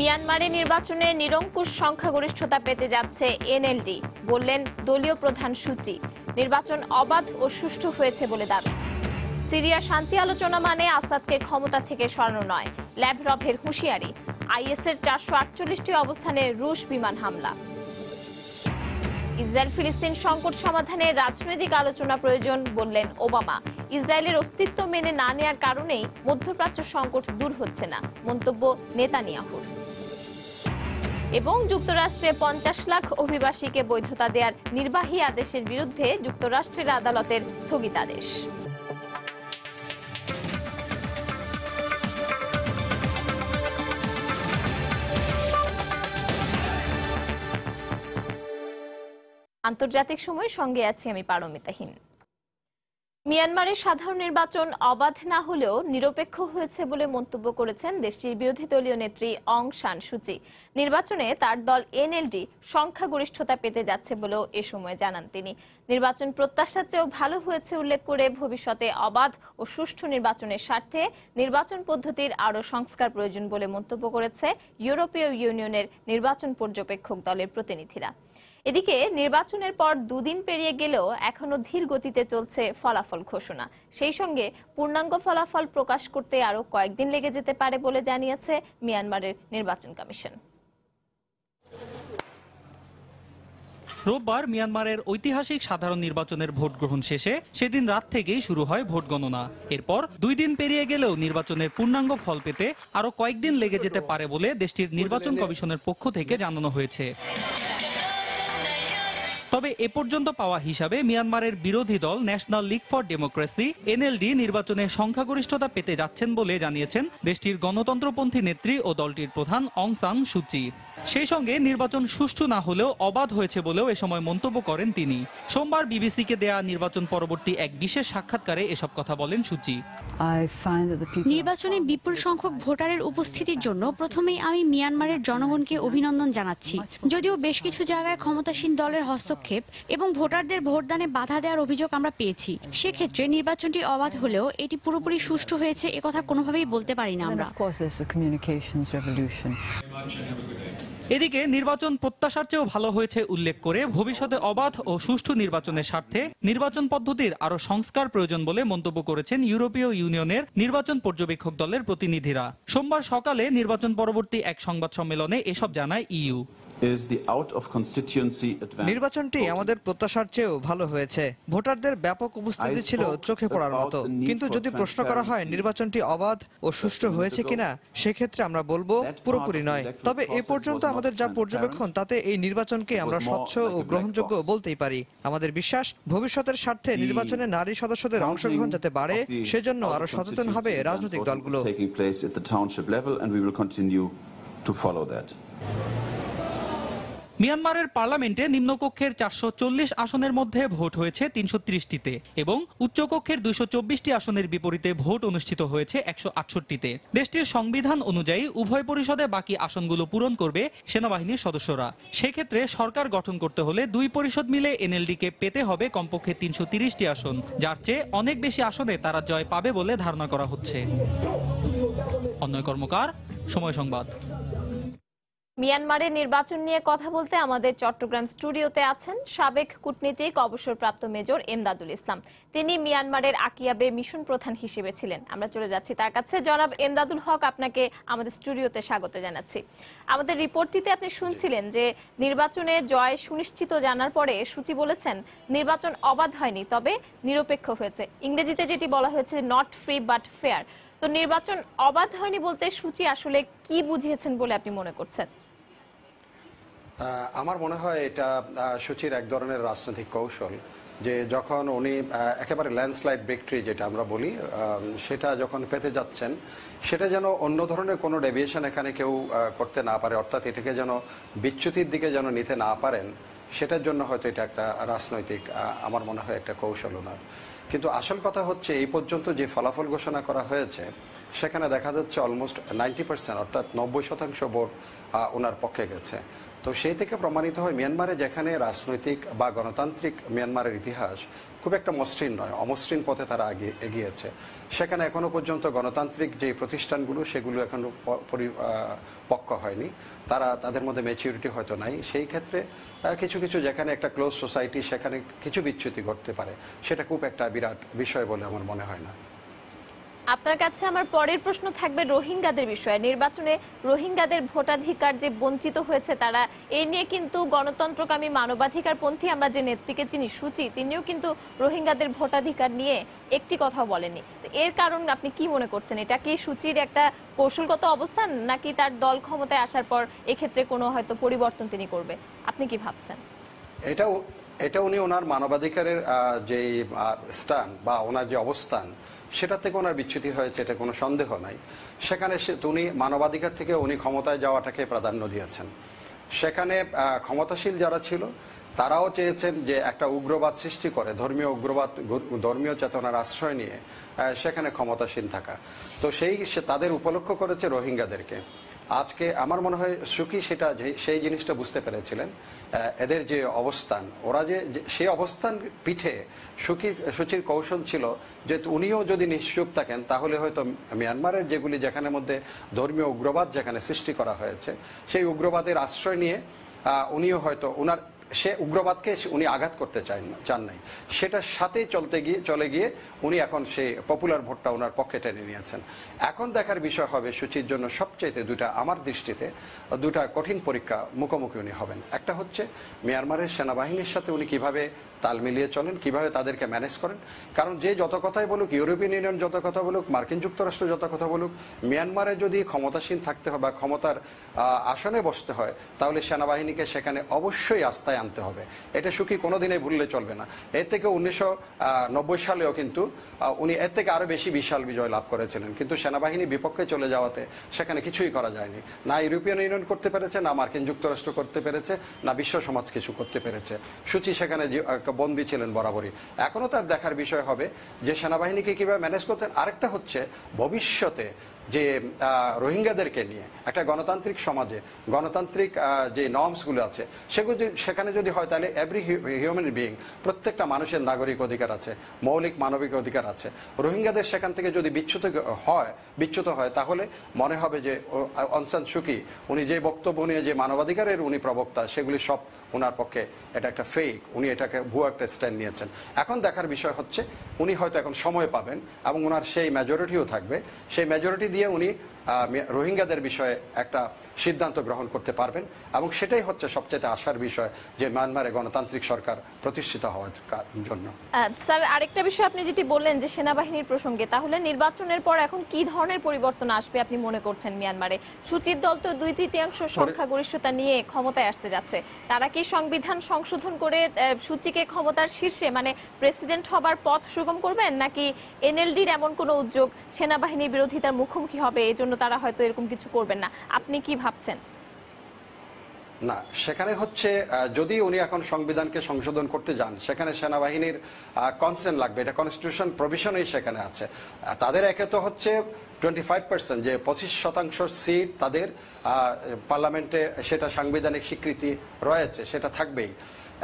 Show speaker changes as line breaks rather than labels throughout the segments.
মিয়ানমারে নির্বাচনে নিরঙ্কুশ সংখ্যাগরিষ্ঠতা পেতে যাচ্ছে এনএলডি, বললেন দলীয় প্রধান সু চি। নির্বাচন অবাধ ও সুষ্ঠু হয়েছে বলে দাবি। সিরিয়া শান্তি আলোচনা মানে আসাদকে ক্ষমতা থেকে সরানো নয়, ল্যাভরভের হুঁশিয়ারি। আইএসের 448টি অবস্থানে রুশ বিমান হামলা। ইসরায়েল ফিলিস্তিন সংকট সমাধানে রাজনৈতিক আলোচনা প্রয়োজন, বললেন ওবামা। ইসরায়েলের অস্তিত্ব মেনে না নেয়ার কারণেই মধ্যপ্রাচ্য সংকট দূর হচ্ছে না, মন্তব্য নেতানিয়াহুর। এবং যুক্তরাষ্ট্রে 50 লাখ অভিবাসীকে বৈধতা দেওয়ার নির্বাহী আদেশের বিরুদ্ধে যুক্তরাষ্ট্রের আদালতের স্থগিতাদেশ। আন্তর্জাতিক সময় সঙ্গে আছি আমি পারমিতাহীন। মিয়ানমারের সাধারণ নির্বাচন অবাধ না হলেও নিরপেক্ষ হয়েছে বলে মন্তব্য করেছেন দেশটির বিরোধী দলীয় নেত্রী অং সান সু চি। নির্বাচনে তার দল এনএলডি সংখ্যাগরিষ্ঠতা পেতে যাচ্ছে বলেও এ সময় জানান তিনি। নির্বাচন প্রত্যাশার চেয়েও ভালো হয়েছে উল্লেখ করে ভবিষ্যতে অবাধ ও সুষ্ঠু নির্বাচনের স্বার্থে নির্বাচন পদ্ধতির আরও সংস্কার প্রয়োজন বলে মন্তব্য করেছে ইউরোপীয় ইউনিয়নের নির্বাচন পর্যবেক্ষক দলের প্রতিনিধিরা। এদিকে নির্বাচনের পর দুদিন পেরিয়ে গেলেও এখনো ধীর গতিতে চলছে ফলাফল ঘোষণা। সেই সঙ্গে পূর্ণাঙ্গ ফলাফল প্রকাশ করতে আরো কয়েকদিন লেগে যেতে পারে বলে জানিয়েছে মিয়ানমারের নির্বাচন কমিশন।
রোববার মিয়ানমারের ঐতিহাসিক সাধারণ নির্বাচনের ভোট গ্রহণ শেষে সেদিন রাত থেকেই শুরু হয় ভোট গণনা। এরপর 2 দিন পেরিয়ে গেলেও নির্বাচনের পূর্ণাঙ্গ ফল পেতে আরো কয়েকদিন লেগে যেতে পারে বলে দেশটির নির্বাচন কমিশনের পক্ষ থেকে জানানো হয়েছে। তবে এ পর্যন্ত পাওয়া হিসাবে মিয়ানমারের বিরোধী দল national League for democracy NLD নির্বাচনে সংখ্যাগরিষ্ঠতা পেতে যাচ্ছেন বলে জানিয়েছেন দেশটির গণতন্ত্রপন্থী নেত্রী ও দলটির প্রধান অং সান সু চি। সেই সঙ্গে নির্বাচন সুষ্ঠু না হলেও অবাধ হয়েছে বলেও এ সময় মন্তব্য করেন তিনি। সোমবার বিবিসিকে দেয়া নির্বাচন পরবর্তী এক বিশেষ সাক্ষাৎকারে এসব কথা বলেন সু চি।
নির্বাচনে বিপুল সংখ্যক ভোটারের উপস্থিতির জন্য প্রথমেই আমি মিয়ানমারের জনগণকে অভিনন্দন জানাচ্ছি। যদিও বেশ কিছু জায়গায় ক্ষমতাসীন দলের হস্তক্ষেপ এবং ভোটারদের ভোটদানে বাধা দেওয়ার অভিযোগ আমরা পেয়েছি, সেক্ষেত্রে নির্বাচনটি অবাধ হলেও এটি পুরোপুরি সুষ্ঠু হয়েছে একথা কোনোভাবেই বলতে পারি না আমরা।
এদিকে নির্বাচন প্রত্যাশার চেয়েও ভালো হয়েছে উল্লেখ করে ভবিষ্যতে অবাধ ও সুষ্ঠু নির্বাচনের স্বার্থে নির্বাচন পদ্ধতির আরো সংস্কার প্রয়োজন বলে মন্তব্য করেছেন ইউরোপীয় ইউনিয়নের নির্বাচন পর্যবেক্ষক দলের প্রতিনিধিরা। সোমবার সকালে নির্বাচন পরবর্তী এক সংবাদ সম্মেলনে এসব জানায় ইইউ।
নির্বাচনটি আমাদের প্রত্যাশার চেয়েও ভালো হয়েছে। ভোটারদের ব্যাপক উপস্থিতি ছিল চোখে পড়ার মতো। কিন্তু যদি প্রশ্ন করা হয় নির্বাচনটি অবাধ ও সুষ্ঠু হয়েছে কিনা, সেক্ষেত্রে আমরা বলবো পুরোপুরি নয়। তবে এ পর্যন্ত আমাদের যা পর্যবেক্ষণ তাতে এই নির্বাচনকে আমরা স্বচ্ছ ও গ্রহণযোগ্য বলতেই পারি। আমাদের বিশ্বাস ভবিষ্যতের স্বার্থে নির্বাচনে নারী সদস্যদের অংশগ্রহণ যাতে বাড়ে, সেজন্য আরো সচেতন হবে রাজনৈতিক দলগুলো।
মিয়ানমারের পার্লামেন্টে নিম্নকক্ষের 440 আসনের মধ্যে ভোট হয়েছে 330টিতে এবং উচ্চকক্ষের 224টি আসনের বিপরীতে ভোট অনুষ্ঠিত হয়েছে 168টিতে। দেশটির সংবিধান অনুযায়ী উভয় পরিষদে বাকি আসনগুলো পূরণ করবে সেনাবাহিনীর সদস্যরা। সেক্ষেত্রে সরকার গঠন করতে হলে দুই পরিষদ মিলে এনএলডিকে পেতে হবে কমপক্ষে 330টি আসন, যার চেয়ে অনেক বেশি আসনে তারা জয় পাবে বলে ধারণা করা হচ্ছে। অন্যয় কর্মকার, সময় সংবাদ।
মিয়ানমারের নির্বাচন নিয়ে কথা বলতে আমাদের চট্টগ্রাম স্টুডিওতে আছেন সাবেক কূটনীতিক অবসরপ্রাপ্ত মেজর এমদাদুল ইসলাম। তিনি মিয়ানমারের আকিয়াবে মিশন প্রধান হিসেবে ছিলেন। আমরা চলে যাচ্ছি তার কাছে। জনাব এমদাদুল হক, আপনাকে আমাদের স্টুডিওতে স্বাগত জানাচ্ছি। আমাদের রিপোর্টটিতে আপনি শুনছিলেন যে নির্বাচনে জয় সুনিশ্চিত জানার পরে সু চি বলেছেন নির্বাচন অবাধ হয়নি, তবে নিরপেক্ষ হয়েছে। ইংরেজিতে যেটি বলা হয়েছে নট ফ্রি বাট ফেয়ার। তো নির্বাচন অবাধ হয়নি বলতে সু চি আসলে কি বুঝিয়েছেন বলে আপনি মনে করছেন?
আমার মনে হয় এটা সু চির এক ধরনের রাজনৈতিক কৌশল, যে যখন উনি একেবারে ল্যান্ডস্লাইড ভিক্টরি যেটা আমরা বলি সেটা যখন পেতে যাচ্ছেন, সেটা যেন অন্য ধরনের কোনো ডেভিয়েশন এখানে কেউ করতে না পারে, অর্থাৎ এটাকে যেন বিচ্যুতির দিকে যেন নিতে না পারেন, সেটার জন্য হয়তো এটা একটা রাজনৈতিক আমার মনে হয় একটা কৌশল ওনার। কিন্তু আসল কথা হচ্ছে এই পর্যন্ত যে ফলাফল ঘোষণা করা হয়েছে সেখানে দেখা যাচ্ছে অলমোস্ট 90%, অর্থাৎ 90% ভোট ওনার পক্ষে গেছে। তো সেই থেকে প্রমাণিত হয় মিয়ানমারে যেখানে রাজনৈতিক বা গণতান্ত্রিক মিয়ানমারের ইতিহাস খুব একটা মসৃণ নয়, অমসৃণ পথে তারা এগিয়েছে, সেখানে এখনো পর্যন্ত গণতান্ত্রিক যে প্রতিষ্ঠানগুলো সেগুলো এখনো পক্ক হয়নি, তাদের মধ্যে ম্যাচিউরিটি হয়তো নাই। সেই ক্ষেত্রে কিছু কিছু যেখানে একটা ক্লোজ সোসাইটি সেখানে কিছু বিচ্যুতি ঘটতে পারে, সেটা খুব একটা বিরাট বিষয় বলে আমার মনে হয় না।
আপনার কাছে আমার পরের প্রশ্ন থাকবে রোহিঙ্গাদের বিষয়ে। নির্বাচনে রোহিঙ্গাদের ভোটাধিকার যে বঞ্চিত হয়েছে তারা, এই নিয়ে কিন্তু গণতন্ত্রকামী মানবাধিকারপন্থী আমরা যে নেত্রীকে চিনি সূচি, তিনিও কিন্তু রোহিঙ্গাদের ভোটাধিকার নিয়ে একটি কথাও বলেনি। এর কারণ আপনি কি মনে করছেন? এটা কি সূচির একটা কৌশলগত অবস্থান, নাকি তার দল ক্ষমতায় আসার পর এক্ষেত্রে কোনো হয়তো পরিবর্তন তিনি করবে? আপনি কি ভাবছেন?
এটা উনি ওনার মানবাধিকারের যে স্টান বা ওনার যে অবস্থান সেটা থেকে ওনার বিচ্যুতি হয়েছে, এটা কোনো সন্দেহ নাই। সেখানে উনি মানবাধিকার থেকে উনি ক্ষমতায় যাওয়াটাকে প্রাধান্য দিয়েছেন। সেখানে ক্ষমতাশীল যারা ছিল তারাও চেয়েছেন যে একটা উগ্রবাদ সৃষ্টি করে, ধর্মীয় চেতনার আশ্রয় নিয়ে সেখানে ক্ষমতাসীন থাকা। তো তাদের উপলক্ষ করেছে রোহিঙ্গাদেরকে। আজকে আমার মনে হয় সুকি সেই জিনিসটা বুঝতে পেরেছিলেন, এদের যে অবস্থান, ওরা যে সেই অবস্থান পিঠে সুচির কৌশল ছিল যে উনিও যদি নিশ্চুপ থাকেন তাহলে হয়তো মিয়ানমারের যেখানে মধ্যে ধর্মীয় উগ্রবাদ যেখানে সৃষ্টি করা হয়েছে সেই উগ্রবাদের আশ্রয় নিয়ে উনিও হয়তো সে উগ্রবাদকে উনি আঘাত করতে চান নাই, সেটার সাথেই চলে গিয়ে উনি এখন সেই পপুলার ভোটটা ওনার পক্ষে টেনে নিয়েছেন। এখন দেখার বিষয় হবে সুচির জন্য সবচেয়ে আমার দৃষ্টিতে দুটা কঠিন পরীক্ষা মুখোমুখি উনি হবেন। একটা হচ্ছে মিয়ানমারের সেনাবাহিনীর সাথে উনি কিভাবে তাল মিলিয়ে চলেন, কিভাবে তাদেরকে ম্যানেজ করেন। কারণ যে যত কথাই বলুক, ইউরোপিয়ান ইউনিয়ন যত কথা বলুক, মার্কিন যুক্তরাষ্ট্র যত কথা বলুক, মিয়ানমারে যদি ক্ষমতাসীন থাকতে হয় বা ক্ষমতার আসনে বসতে হয় তাহলে সেনাবাহিনীকে সেখানে অবশ্যই আস্থায় আনতে হবে। এটা সুখী কোনোদিনই ভুললে চলবে না। এর থেকে 1990 সালেও কিন্তু উনি এর থেকে আরো বেশি বিশাল বিজয় লাভ করেছিলেন, কিন্তু সেনাবাহিনী বিপক্ষে চলে যাওয়াতে সেখানে কিছুই করা যায়নি। না ইউরোপিয়ান ইউনিয়ন করতে পেরেছে, না মার্কিন যুক্তরাষ্ট্র করতে পেরেছে, না বিশ্ব সমাজ কিছু করতে পেরেছে। সুচি সেখানে বন্দী ছিলেন বরাবরই। এখনো তার দেখার বিষয় হবে যে সেনাবাহিনীকে কিভাবে ম্যানেজ করতেন। আরেকটা হচ্ছে ভবিষ্যতে যে রোহিঙ্গাদেরকে নিয়ে একটা গণতান্ত্রিক সমাজে গণতান্ত্রিক যে নর্মসগুলো আছে সেখানে যদি হয় তাহলে এভরি হিউম্যান বিইং, প্রত্যেকটা মানুষের নাগরিক অধিকার আছে, মৌলিক মানবিক অধিকার আছে। রোহিঙ্গাদের সেখান থেকে যদি বিচ্যুত হয় তাহলে মনে হবে যে অং সান সুকি উনি যে বক্তব্য নিয়ে যে মানবাধিকারের উনি প্রবক্তা সেগুলি সব ওনার পক্ষে এটা একটা ফেক, উনি এটাকে ভুয়া একটা স্ট্যান্ড নিয়েছেন। এখন দেখার বিষয় হচ্ছে উনি হয়তো এখন সময় পাবেন এবং ওনার সেই মেজরিটিও থাকবে, সেই মেজরিটি দিয়ে উনি রোহিঙ্গাদের বিষয়ে একটা সিদ্ধান্ত গ্রহণ করতে পারবেন এবং সেটাই হচ্ছে সবচেয়ে আশার বিষয় যে মিয়ানমারে গণতান্ত্রিক সরকার প্রতিষ্ঠিত হওয়ার জন্য।
স্যার, আরেকটা বিষয় আপনি যেটি বললেন যে সেনাবাহিনীর প্রসঙ্গে, তাহলে নির্বাচনের পর এখন কি ধরনের পরিবর্তন আসবে আপনি মনে করছেন মিয়ানমারে? সুচির দল তো 2/3 সংখ্যাগরিষ্ঠতা নিয়ে ক্ষমতায় আসতে যাচ্ছে, তারা কি সংবিধান সংশোধন করে সুচিকে ক্ষমতার শীর্ষে মানে প্রেসিডেন্ট হবার পথ সুগম করবেন, নাকি এনএলডির এমন কোনো উদ্যোগ সেনাবাহিনীর বিরোধিতার মুখোমুখি হবে এই জন্য তারা হয়তো এরকম কিছু করবেন না? আপনি কি ভাবছেন?
না, সেখানে হচ্ছে যদি উনি এখন সংবিধানকে সংশোধন করতে যান সেখানে সেনাবাহিনীর কনসেন্ট লাগবে, এটা কনস্টিটিউশন প্রভিশনই সেখানে আছে। তাদের একে তো হচ্ছে 25%, যে 25% সিট তাদের পার্লামেন্টে, সেটা সাংবিধানিক স্বীকৃতি রয়েছে, সেটা থাকবেই।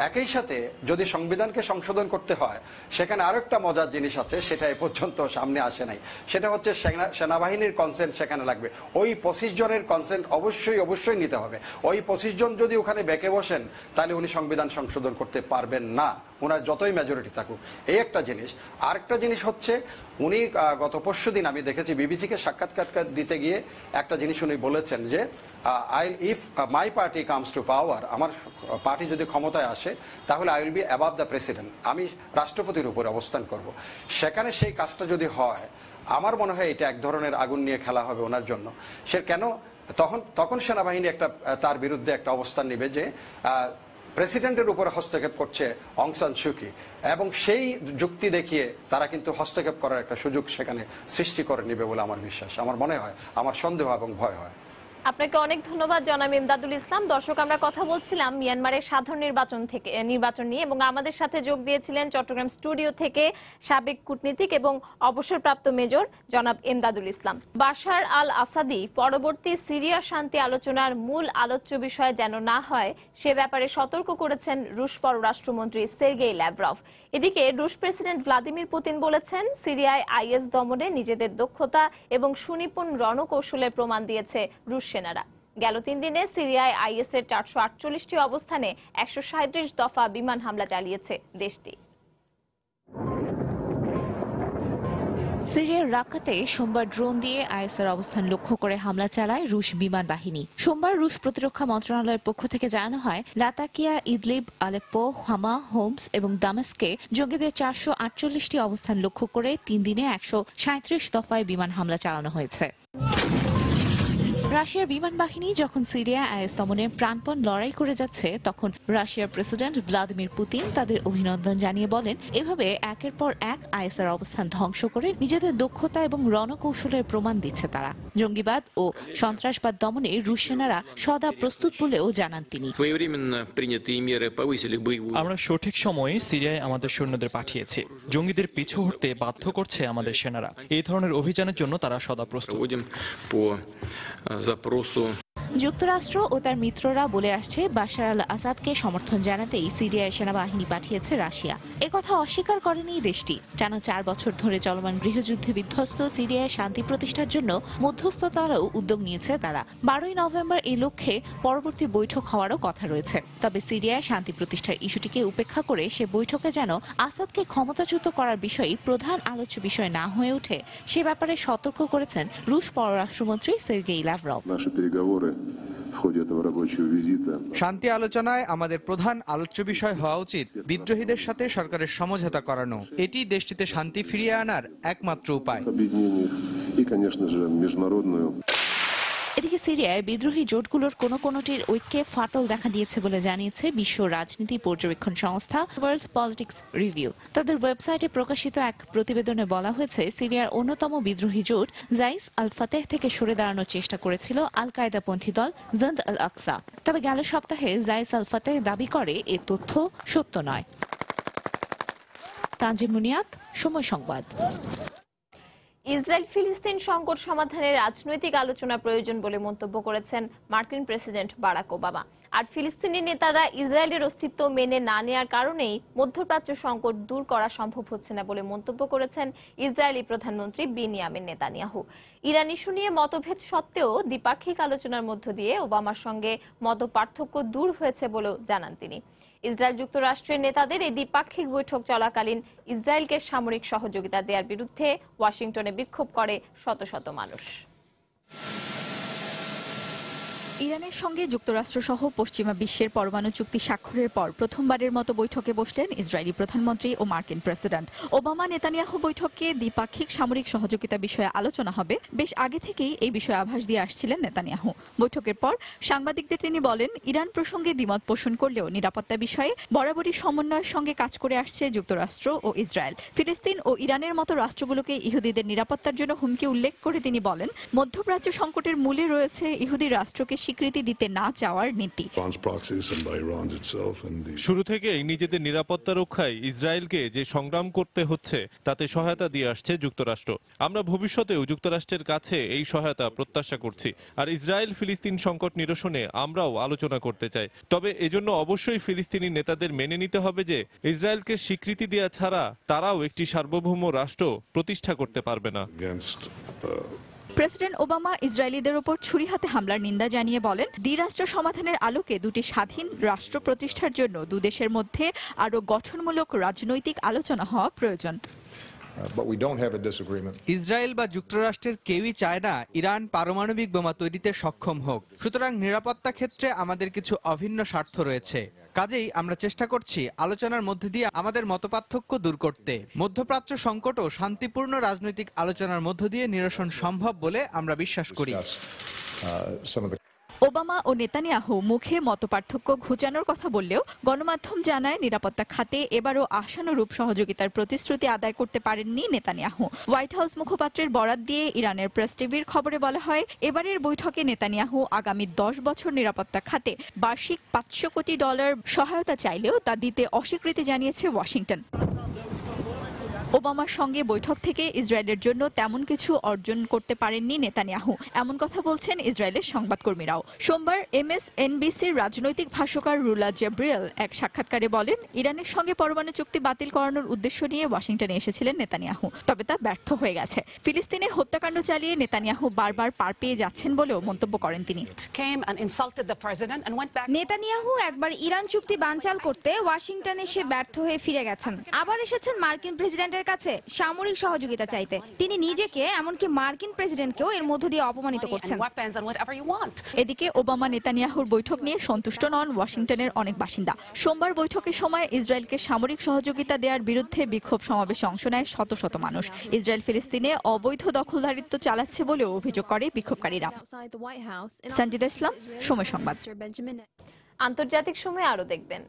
একই সাথে যদি সংবিধানকে সংশোধন করতে হয় সেখানে আরো একটা মজার জিনিস আছে, সেটা এ পর্যন্ত সামনে আসে নাই, সেটা হচ্ছে সেনাবাহিনীর কনসেন্ট সেখানে লাগবে। ওই 25 জনের কনসেন্ট অবশ্যই নিতে হবে। ওই 25 জন যদি ওখানে বেঁকে বসেন তাহলে উনি সংবিধান সংশোধন করতে পারবেন না, ওনার যতই মেজরিটি থাকুক। এই একটা জিনিস। আরেকটা জিনিস হচ্ছে উনি গত পরশুদিন আমি দেখেছি বিবিসিকে সাক্ষাৎকার দিতে গিয়ে একটা জিনিস উনি বলেছেন যে if my party comes to power, আমার পার্টি যদি ক্ষমতায় আসে তাহলে I will be above the president, আমি রাষ্ট্রপতির উপরে অবস্থান করব। সেখানে সেই কাজটা যদি হয় আমার মনে হয় এটা এক ধরনের আগুন নিয়ে খেলা হবে ওনার জন্য। সে কেন তখন সেনাবাহিনী তার বিরুদ্ধে একটা অবস্থান নেবে যে প্রেসিডেন্টের উপরে হস্তক্ষেপ করছে অং সান সুকি, এবং সেই যুক্তি দেখিয়ে তারা কিন্তু হস্তক্ষেপ করার একটা সুযোগ সেখানে সৃষ্টি করে নেবে বলে আমার বিশ্বাস, আমার মনে হয়, আমার সন্দেহ এবং ভয় হয়।
আপনাকে অনেক ধন্যবাদ জনাব ইমদাদুল ইসলাম। দর্শক, আমরা কথা বলছিলাম মিয়ানমারের সাধারণ নির্বাচন নিয়ে, এবং আমাদের সাথে যোগ দিয়েছিলেন চট্টগ্রাম স্টুডিও থেকে সাবেক কূটনীতিক এবং অবসরপ্রাপ্ত মেজর জনাব ইমদাদুল ইসলাম। বাশার আল আসাদি পরবর্তী সিরিয়া শান্তি আলোচনার মূল আলোচ্য বিষয় যেন না হয় সে ব্যাপারে সতর্ক করেছেন রুশ পররাষ্ট্রমন্ত্রী সের্গেই ল্যাভরভ। এদিকে রুশ প্রেসিডেন্ট ভ্লাদিমির পুতিন বলেছেন, সিরিয়ায় আইএস দমনে নিজেদের দক্ষতা এবং সুনিপুণ রণকৌশলের প্রমাণ দিয়েছে রুশ সেনারা। গেল 3 দিনে সিরিয়ায় আইএস এর 448টি অবস্থানে 137 দফা বিমান হামলা চালিয়েছে দেশটি।
সিরিয়ার রাক্কাতে সোমবার ড্রোন দিয়ে আইএসের অবস্থান লক্ষ্য করে হামলা চালায় রুশ বিমান বাহিনী। সোমবার রুশ প্রতিরক্ষা মন্ত্রণালয়ের পক্ষ থেকে জানানো হয়, লাতাকিয়া, ইদলিব, আলেপ্পো, হামা, হোমস এবং দামেস্কে জঙ্গিদের 448টি অবস্থান লক্ষ্য করে 3 দিনে 137 দফায় বিমান হামলা চালানো হয়েছে। রাশিয়ার বিমান বাহিনী যখন সিরিয়া আইএস দমনে প্রাণপণ লড়াই করে যাচ্ছে, তখন রাশিয়ার প্রেসিডেন্ট ভ্লাদিমির পুতিন তাদের অভিনন্দন জানিয়ে বলেন, এভাবে একের পর এক আইএসের অবস্থান ধ্বংস করে নিজেদের দক্ষতা এবং রণকৌশলের প্রমাণ দিচ্ছে তারা। জঙ্গিবাদ ও সন্ত্রাসবাদ দমনে রুশ সেনারা সদা প্রস্তুত বলেও জানান তিনি।
আমরা সঠিক সময়ে সিরিয়ায় আমাদের সৈন্যদের পাঠিয়েছি। জঙ্গিদের পিছু হটতে বাধ্য করছে আমাদের সেনারা। এই ধরনের অভিযানের জন্য তারা সদা প্রস্তুত।
যুক্তরাষ্ট্র ও তার মিত্ররা বলে আসছে, বাশার আল আসাদকে সমর্থন জানাতেই সিরিয়ায় সেনাবাহিনী পাঠিয়েছে রাশিয়া। একথা অস্বীকার করেনি দেশটি। টানা 4 বছর ধরে চলমান গৃহযুদ্ধে বিধ্বস্ত সিরিয়ায় শান্তি প্রতিষ্ঠার জন্য মধ্যস্থতারও উদ্যোগ নিয়েছে তারা। 12ই নভেম্বর এই লক্ষ্যে পরবর্তী বৈঠক হওয়ারও কথা রয়েছে। তবে সিরিয়ায় শান্তি প্রতিষ্ঠার ইস্যুটিকে উপেক্ষা করে সে বৈঠকে যেন আসাদকে ক্ষমতাচ্যুত করার বিষয়ই প্রধান আলোচ্য বিষয় না হয়ে ওঠে, সে ব্যাপারে সতর্ক করেছেন রুশ পররাষ্ট্রমন্ত্রী সের্গেই ল্যাভরভ।
শান্তি আলোচনায় আমাদের প্রধান আলোচ্য বিষয় হওয়া উচিত বিদ্রোহীদের সাথে সরকারের সমঝোতা করানো। এটি দেশটিতে শান্তি ফিরিয়ে আনার একমাত্র উপায়।
এদিকে সিরিয়ায় বিদ্রোহী জোটগুলোর কোনোটির ঐক্যে ফাটল দেখা দিয়েছে বলে জানিয়েছে বিশ্ব রাজনীতি পর্যবেক্ষণ সংস্থা ওয়ার্ল্ড পলিটিক্স রিভিউ। তাদের ওয়েবসাইটে প্রকাশিত এক প্রতিবেদনে বলা হয়েছে, সিরিয়ার অন্যতম বিদ্রোহী জোট জাইস আল ফাতেহ থেকে সরে দাঁড়ানোর চেষ্টা করেছিল আল কায়দাপন্থী দল জন্দ আল আকসা। তবে গেল সপ্তাহে জাইস আল ফাতেহ দাবি করে এ তথ্য সত্য নয়। তানজিম মুনিয়াত, সময় সংবাদ।
ইসরায়েল ফিলিস্তিন সংকট সমাধানে রাজনৈতিক আলোচনা প্রয়োজন বলে মন্তব্য করেছেন মার্কিন প্রেসিডেন্ট বারাক ওবামা। আর ফিলিস্তিনি নেতারা ইসরায়েলের অস্তিত্ব মেনে না নেওয়ার কারণেই মধ্যপ্রাচ্য সংকট দূর করা সম্ভব হচ্ছে না বলে মন্তব্য করেছেন ইসরায়েলি প্রধানমন্ত্রী বিনিয়ামিন নেতানিয়াহু। ইরান ইস্যু নিয়ে মতভেদ সত্ত্বেও দ্বিপাক্ষিক আলোচনার মধ্য দিয়ে ওবামার সঙ্গে মতপার্থক্য দূর হয়েছে বলেও জানান তিনি। ইসরায়েল যুক্তরাষ্ট্রের নেতাদের এই দ্বিপাক্ষিক বৈঠক চলাকালীন ইসরায়েলকে সামরিক সহযোগিতা দেওয়ার বিরুদ্ধে ওয়াশিংটনে বিক্ষোভ করে শত শত মানুষ।
ইরানের সঙ্গে যুক্তরাষ্ট্র সহ পশ্চিমা বিশ্বের পরমাণু চুক্তি স্বাক্ষরের পর প্রথমবারের মতো বৈঠকে বসলেন ইসরায়েলি প্রধানমন্ত্রী ও মার্কিন প্রেসিডেন্ট। ওবামা নেতানিয়াহু বৈঠকে দ্বিপাক্ষিক সামরিক সহযোগিতা বিষয়ে আলোচনা হবে, বেশ আগে থেকেই এই বিষয়ে আভাস দিয়ে আসছিলেন নেতানিয়াহু। বৈঠকের পর সাংবাদিকদের তিনি বলেন, ইরান প্রসঙ্গে দ্বিমত পোষণ করলেও নিরাপত্তা বিষয়ে বরাবরই সমন্বয়ের সঙ্গে কাজ করে আসছে যুক্তরাষ্ট্র ও ইসরায়েল। ফিলিস্তিন ও ইরানের মতো রাষ্ট্রগুলোকে ইহুদিদের নিরাপত্তার জন্য হুমকি উল্লেখ করে তিনি বলেন, মধ্যপ্রাচ্য সংকটের মূলে রয়েছে ইহুদি রাষ্ট্রকে স্বীকৃতি দিতে না চাওয়ার নীতি।
শুরু থেকেই নিজেদের নিরাপত্তা রক্ষায় ইসরায়েলকে যে সংগ্রাম করতে হচ্ছে তাতে সহায়তা দিয়ে আসছে যুক্তরাষ্ট্র। আমরা ভবিষ্যতেও যুক্তরাষ্ট্রের কাছে এই সহায়তা প্রত্যাশা করছি। আর ইসরায়েল ফিলিস্তিন সংকট নিরসনে আমরাও আলোচনা করতে চাই। তবে এজন্য অবশ্যই ফিলিস্তিনি নেতাদের মেনে নিতে হবে যে ইসরায়েলকে স্বীকৃতি দেওয়া ছাড়া তারাও একটি সার্বভৌম রাষ্ট্র প্রতিষ্ঠা করতে পারবে না।
প্রেসিডেন্ট ওবামা ইসরায়েলিদের উপর ছুরি হাতে হামলার নিন্দা জানিয়ে বলেন, দ্বিরাষ্ট্র সমাধানের আলোকে দুটি স্বাধীন রাষ্ট্র প্রতিষ্ঠার জন্য দুদেশের মধ্যে আরো গঠনমূলক রাজনৈতিক আলোচনা হওয়া প্রয়োজন।
ইসরায়েল বা যুক্তরাষ্ট্রের কেউই চায় না ইরান পারমাণবিক বোমা তৈরিতে সক্ষম হোক। সুতরাং নিরাপত্তা ক্ষেত্রে আমাদের কিছু অভিন্ন স্বার্থ রয়েছে। কাজেই আমরা চেষ্টা করছি আলোচনার মধ্যে দিয়ে আমাদের মতপার্থক্য দূর করতে। মধ্যপ্রাচ্য সংকটও শান্তিপূর্ণ রাজনৈতিক আলোচনার মধ্য দিয়ে নিরসন সম্ভব বলে আমরা বিশ্বাস করি।
ওবামা ও নেতানিয়াহু মুখে মতপার্থক্য ঘুচানোর কথা বললেও গণমাধ্যম জানায় নিরাপত্তা খাতে এবারও আশানুরূপ সহযোগিতার প্রতিশ্রুতি আদায় করতে পারেননি নেতানিয়াহু। হোয়াইট হাউস মুখপাত্রের বরাত দিয়ে ইরানের প্রেস টিভির খবরে বলা হয়, এবারের বৈঠকে নেতানিয়াহু আগামী 10 বছর নিরাপত্তা খাতে বার্ষিক $500 কোটি সহায়তা চাইলেও তা দিতে অস্বীকৃতি জানিয়েছে ওয়াশিংটন। ওবামার সঙ্গে বৈঠক থেকে ইসরায়েলের জন্য তেমন কিছু অর্জন করতে পারেননি নেতানিয়াহু, এমন কথা বলছেন ইসরায়েলের সংবাদকর্মীরাও। সোমবার MSNBCর রাজনৈতিক ভাষ্যকার রুলা জাব্রিয়েল এক সাক্ষাৎকারে বলেন, ইরানের সঙ্গে পরমাণু চুক্তি বাতিল করানোর উদ্দেশ্য নিয়ে ওয়াশিংটনে এসেছিলেন নেতানিয়াহু, তবে তা ব্যর্থ হয়ে গেছে। ফিলিস্তিনে হত্যাকাণ্ড চালিয়ে নেতানিয়াহু বারবার পার পেয়ে যাচ্ছেন বলেও মন্তব্য করেন তিনি।
নেতানিয়াহু একবার ইরান চুক্তি বানচাল করতে ওয়াশিংটনে এসে ব্যর্থ হয়ে ফিরে গেছেন, আবার এসেছেন মার্কিন প্রেসিডেন্টের কাছে সামরিক সহযোগিতা চাইতে। তিনি নিজেকে এমনকি মার্কিন প্রেসিডেন্টকেও এর মধ্য দিয়ে অপমানিত করছেন।
এদিকে ওবামা নেতানিয়াহুর বৈঠক নিয়ে সন্তুষ্ট নন ওয়াশিংটনের অনেক বাসিন্দা। সোমবার বৈঠকের সময় ইসরায়েলকে সামরিক সহযোগিতা দেওয়ার বিরুদ্ধে বিক্ষোভ সমাবেশে অংশ নেয় শত শত মানুষ। ইসরায়েল ফিলিস্তিনে অবৈধ দখলদারিত্ব চালাচ্ছে বলেও অভিযোগ করে বিক্ষোভকারীরা। সঞ্জিদা ইসলাম, সময় সংবাদ।
আন্তর্জাতিক সময় আরো দেখবেন।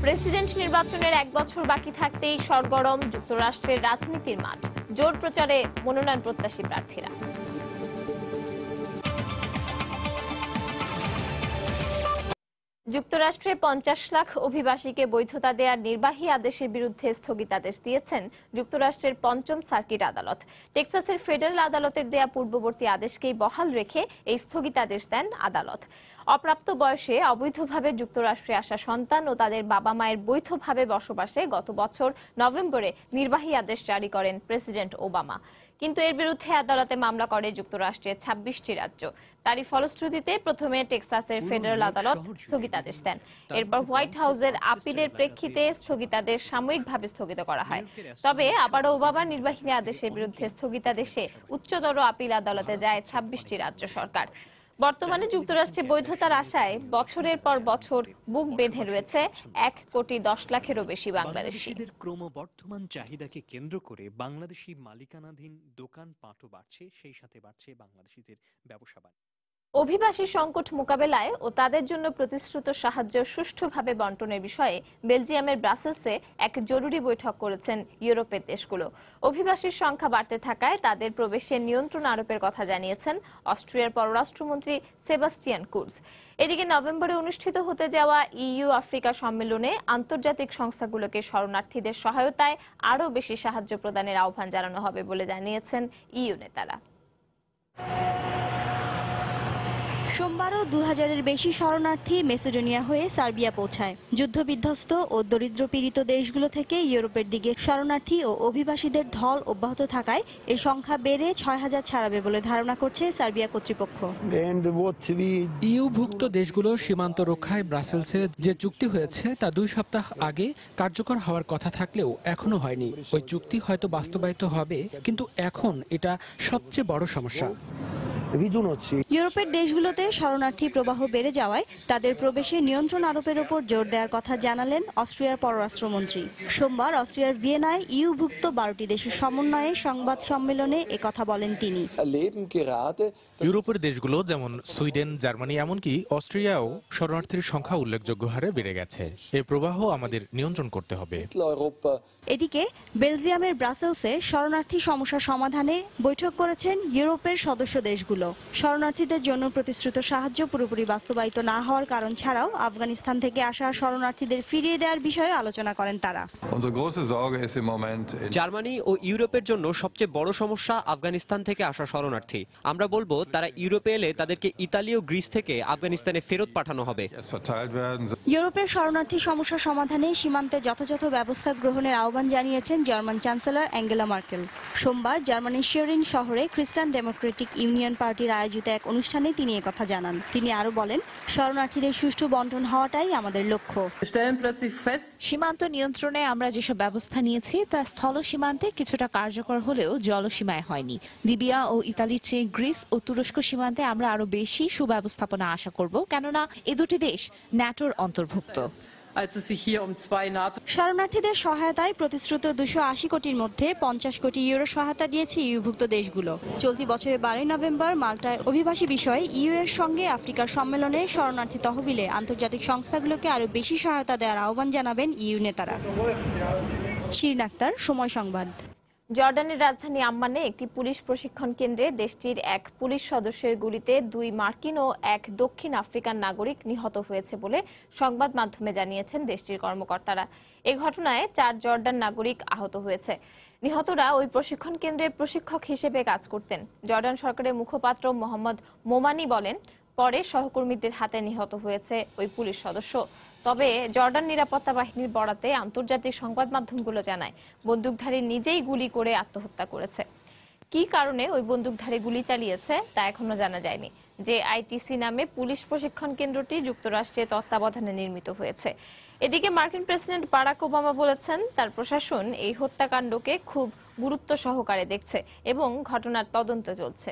প্রেসিডেন্ট নির্বাচনের 1 বছর বাকি থাকতেই সরগরম যুক্তরাষ্ট্রের রাজনীতির মাঠ, জোর প্রচারে মনোনয়ন প্রত্যাশী প্রার্থীরা। যুক্তরাষ্ট্রে 50 লাখ অভিবাসীকে বৈধতা দেওয়ার নির্বাহী আদেশের বিরুদ্ধে স্থগিতাদেশ দিয়েছেন যুক্তরাষ্ট্রের 5ম সার্কিট আদালত। টেক্সাসের ফেডারেল আদালতের দেয়া পূর্ববর্তী আদেশকেই বহাল রেখে এই স্থগিতাদেশ দেন আদালত। অপ্রাপ্ত বয়সে অবৈধভাবে যুক্তরাষ্ট্রে আসা সন্তান ও তাদের বাবা মায়ের বৈধভাবে বসবাসে গত বছর নভেম্বরে নির্বাহী আদেশ জারি করেন প্রেসিডেন্ট ওবামা। কিন্তু এর বিরুদ্ধে আদালতে মামলা করে যুক্তরাষ্ট্রের 26টি রাজ্য। তারই ফলশ্রুতিতে প্রথমে টেক্সাসের ফেডারেল আদালত স্থগিতাদেশ দেন। এরপর হোয়াইট হাউসের আপিলের প্রেক্ষিতে স্থগিতাদেশ সাময়িকভাবে স্থগিত করা হয়। তবে আবারও ওবামার নির্বাহী আদেশের বিরুদ্ধে স্থগিতাদেশে উচ্চতর আপিল আদালতে যায় 26টি রাজ্য সরকার। বর্তমানে যুক্তরাষ্ট্রে বৈধতার আশায় বছরের পর বছর বুক বেঁধে রয়েছে 1,10,00,000-এরও বেশি বাংলাদেশি।
ক্রমবর্ধমান চাহিদাকে কেন্দ্র করে বাংলাদেশি মালিকানাধীন দোকানপাটও বাড়ছে, সেই সাথে বাড়ছে বাংলাদেশিদের ব্যবসা বাণিজ্য।
অভিবাসী সংকট মোকাবেলায় ও তাদের জন্য প্রতিশ্রুত সাহায্য সুষ্ঠুভাবে বন্টনের বিষয়ে বেলজিয়ামের ব্রাসেলসে এক জরুরি বৈঠক করেছেন ইউরোপের দেশগুলো। অভিবাসীর সংখ্যা বাড়তে থাকায় তাদের প্রবেশে নিয়ন্ত্রণ আরোপের কথা জানিয়েছেন অস্ট্রিয়ার পররাষ্ট্রমন্ত্রী সেবাস্টিয়ান কুর্জ। এদিকে নভেম্বরে অনুষ্ঠিত হতে যাওয়া EU আফ্রিকা সম্মেলনে আন্তর্জাতিক সংস্থাগুলোকে শরণার্থীদের সহায়তায় আরও বেশি সাহায্য প্রদানের আহ্বান জানানো হবে বলে জানিয়েছেন EU নেতারা।
সোমবারও 2000-এর বেশি শরণার্থী মেসিডোনিয়া হয়ে সার্বিয়া পৌঁছায়। যুদ্ধবিধ্বস্ত ও দরিদ্র পীড়িত দেশগুলো থেকে ইউরোপের দিকে শরণার্থী ও অভিবাসীদের ঢল অব্যাহত থাকায় এর সংখ্যা বেড়ে 6000 ছাড়াবে বলে ধারণা করছে সার্বিয়া কর্তৃপক্ষ।
ইউভুক্ত দেশগুলোর সীমান্ত রক্ষায় ব্রাসেলসে যে চুক্তি হয়েছে তা 2 সপ্তাহ আগে কার্যকর হওয়ার কথা থাকলেও এখনো হয়নি। ওই চুক্তি হয়তো বাস্তবায়িত হবে, কিন্তু এখন এটা সবচেয়ে বড় সমস্যা।
ইউরোপের দেশগুলোতে শরণার্থী প্রবাহ বেড়ে যাওয়ায় তাদের প্রবেশে নিয়ন্ত্রণ আরোপের উপর জোর দেওয়ার কথা জানালেন অস্ট্রিয়ার পররাষ্ট্রমন্ত্রী। সোমবার অস্ট্রিয়ার ভিয়েনায় ইউভুক্ত 12টি দেশের সমন্বয়ে সংবাদ সম্মেলনে একথা বলেন তিনি।
ইউরোপের দেশগুলো যেমন সুইডেন, জার্মানি, এমনকি অস্ট্রিয়াও শরণার্থীর সংখ্যা উল্লেখযোগ্য হারে বেড়ে গেছে। এই প্রবাহ আমাদের নিয়ন্ত্রণ করতে হবে।
এদিকে বেলজিয়ামের ব্রাসেলসে শরণার্থী সমস্যা সমাধানে বৈঠক করেছেন ইউরোপের সদস্য দেশগুলো। শরণার্থীদের জন্য প্রতিশ্রুত সাহায্য পুরোপুরি বাস্তবায়িত না হওয়ার কারণ ছাড়াও আফগানিস্তান থেকে আসা শরণার্থীদের ফিরিয়ে দেওয়ার বিষয়ে আলোচনা করেন তারা।
জার্মানি ও ইউরোপের জন্য সবচেয়ে বড় সমস্যা আফগানিস্তান থেকে আসা শরণার্থী। আমরা বলবো তারা ইউরোপে এলে তাদেরকে ইতালি ও গ্রিস থেকে আফগানিস্তানে ফেরত পাঠানো হবে।
ইউরোপের শরণার্থী সমস্যা সমাধানে সীমান্তে যথাযথ ব্যবস্থা গ্রহণের আহ্বান জানিয়েছেন জার্মান চ্যান্সেলর অ্যাঙ্গেলা মার্কেল। সোমবার জার্মানির শিওরিন শহরে খ্রিস্টান ডেমোক্রেটিক ইউনিয়ন পার্টির আয়োজিত এক অনুষ্ঠানে তিনি একথা জানান। তিনি আরো বলেন, শরণার্থীদের সুষ্ঠু বন্টন হওয়াটাই আমাদের লক্ষ্য।
সীমান্ত নিয়ন্ত্রণে আমরা যেসব ব্যবস্থা নিয়েছি তা স্থল সীমান্তে কিছুটা কার্যকর হলেও জলসীমায় হয়নি। লিবিয়া ও ইতালির চেয়ে গ্রিস ও তুরস্ক সীমান্তে আমরা আরো বেশি সুব্যবস্থাপনা আশা করব, কেননা এ দুটি দেশ ন্যাটোর অন্তর্ভুক্ত।
শরণার্থীদের সহায়তায় প্রতিশ্রুত 280 কোটির মধ্যে 50 কোটি ইউরো সহায়তা দিয়েছে ইউভুক্ত দেশগুলো। চলতি বছরের 12 নভেম্বর মাল্টায় অভিবাসী বিষয়ে ইউ এর সঙ্গে আফ্রিকার সম্মেলনে শরণার্থী তহবিলে আন্তর্জাতিক সংস্থাগুলোকে আরো বেশি সহায়তা দেওয়ার আহ্বান জানাবেন ইউ নেতারা। শিরিন আক্তার, সময় সংবাদ।
জর্ডানের রাজধানী আম্মানে একটি পুলিশ প্রশিক্ষণ কেন্দ্রে দেশটির এক পুলিশ সদস্যের গুলিতে 2 মার্কিন ও 1 দক্ষিণ আফ্রিকান নাগরিক নিহত হয়েছে বলে সংবাদ মাধ্যমে জানিয়েছেন দেশটির কর্মকর্তারা। এই ঘটনায় 4 জর্ডান নাগরিক আহত হয়েছে। নিহতরা ওই প্রশিক্ষণ কেন্দ্রের প্রশিক্ষক হিসেবে কাজ করতেন। জর্ডান সরকারের মুখপাত্র মোহাম্মদ মোমানি বলেন, পরে সহকর্মীদের হাতে নিহত হয়েছে ওই পুলিশ সদস্য। তবে জর্ডান নিরাপত্তা বাহিনীর বরাতে আন্তর্জাতিক সংবাদ মাধ্যমগুলো জানায় বন্দুকধারী নিজেই গুলি করে আত্মহত্যা করেছে। কী কারণে ওই বন্দুকধারী গুলি চালিয়েছে তা এখনো জানা যায়নি। যে আইটিসি নামে পুলিশ প্রশিক্ষণ কেন্দ্রটি যুক্তরাষ্ট্রের তত্ত্বাবধানে নির্মিত হয়েছে। এদিকে মার্কিন প্রেসিডেন্ট বারাক ওবামা বলেছেন তার প্রশাসন এই হত্যাকাণ্ডকে খুব গুরুত্ব সহকারে দেখছে এবং ঘটনার তদন্ত চলছে।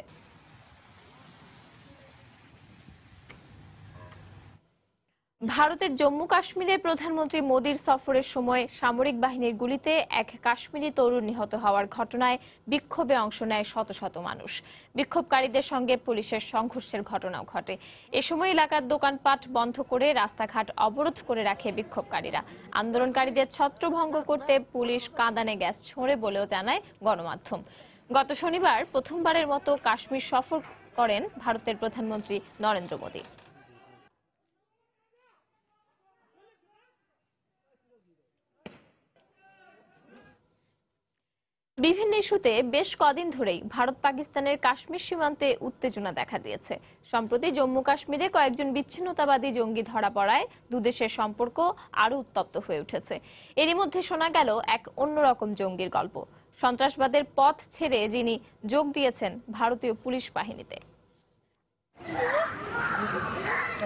ভারতের জম্মু কাশ্মীরে প্রধানমন্ত্রী মোদির সফরের সময় সামরিক বাহিনীর গুলিতে এক কাশ্মীরি তরুণ নিহত হওয়ার ঘটনায় বিক্ষোভে অংশ নেয় শত শত মানুষ। বিক্ষোভকারীদের সঙ্গে পুলিশের সংঘর্ষের ঘটনাও ঘটে। এ সময় এলাকার দোকানপাট বন্ধ করে রাস্তাঘাট অবরোধ করে রাখে বিক্ষোভকারীরা। আন্দোলনকারীদের ছত্রভঙ্গ করতে পুলিশ কাঁদানে গ্যাস ছোড়ে বলেও জানায় গণমাধ্যম। গত শনিবার প্রথমবারের মতো কাশ্মীর সফর করেন ভারতের প্রধানমন্ত্রী নরেন্দ্র মোদী। বিভিন্ন ইস্যুতে বেশ কদিন ধরেই ভারত পাকিস্তানের কাশ্মীর সীমান্তে উত্তেজনা দেখা দিয়েছে। সম্প্রতি জম্মু কাশ্মীরে কয়েকজন বিচ্ছিন্নতাবাদী জঙ্গি ধরা পড়ায় দুদেশের সম্পর্ক আরো উত্তপ্ত হয়ে উঠেছে। এরই মধ্যে শোনা গেল এক অন্যরকম জঙ্গির গল্প, সন্ত্রাসবাদের পথ ছেড়ে যিনি যোগ দিয়েছেন ভারতীয় পুলিশ বাহিনীতে।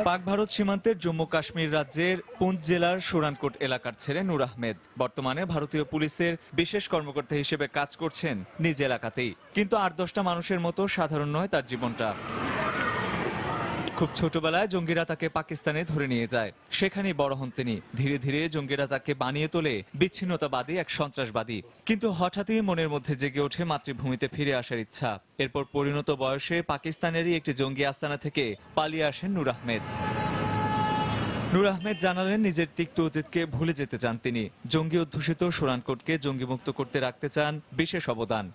পাক ভারত সীমান্তের জম্মু কাশ্মীর রাজ্যের পুঞ্চ জেলার সুরানকোট এলাকার ছেলে নূর আহমেদ বর্তমানে ভারতীয় পুলিশের বিশেষ কর্মকর্তা হিসেবে কাজ করছেন নিজ এলাকাতেই। কিন্তু 8-10টা মানুষের মতো সাধারণ নয় তার জীবনটা। খুব ছোটবেলায় জঙ্গিরা তাকে পাকিস্তানে ধরে নিয়ে যায়, সেখানেই বড় হন তিনি। ধীরে ধীরে জঙ্গিরা তাকে বানিয়ে তোলে বিচ্ছিন্নতাবাদী এক সন্ত্রাসবাদী। কিন্তু হঠাৎই মনের মধ্যে জেগে ওঠে মাতৃভূমিতে ফিরে আসার ইচ্ছা। এরপর পরিণত বয়সে পাকিস্তানেরই একটি জঙ্গি আস্তানা থেকে পালিয়ে আসেন নূর আহমেদ। নূর আহমেদ জানালেন নিজের তিক্ত অতীতকে ভুলে যেতে চান তিনি। জঙ্গি অধ্যুষিত সুরানকোটকে জঙ্গিমুক্ত করতে রাখতে চান বিশেষ অবদান।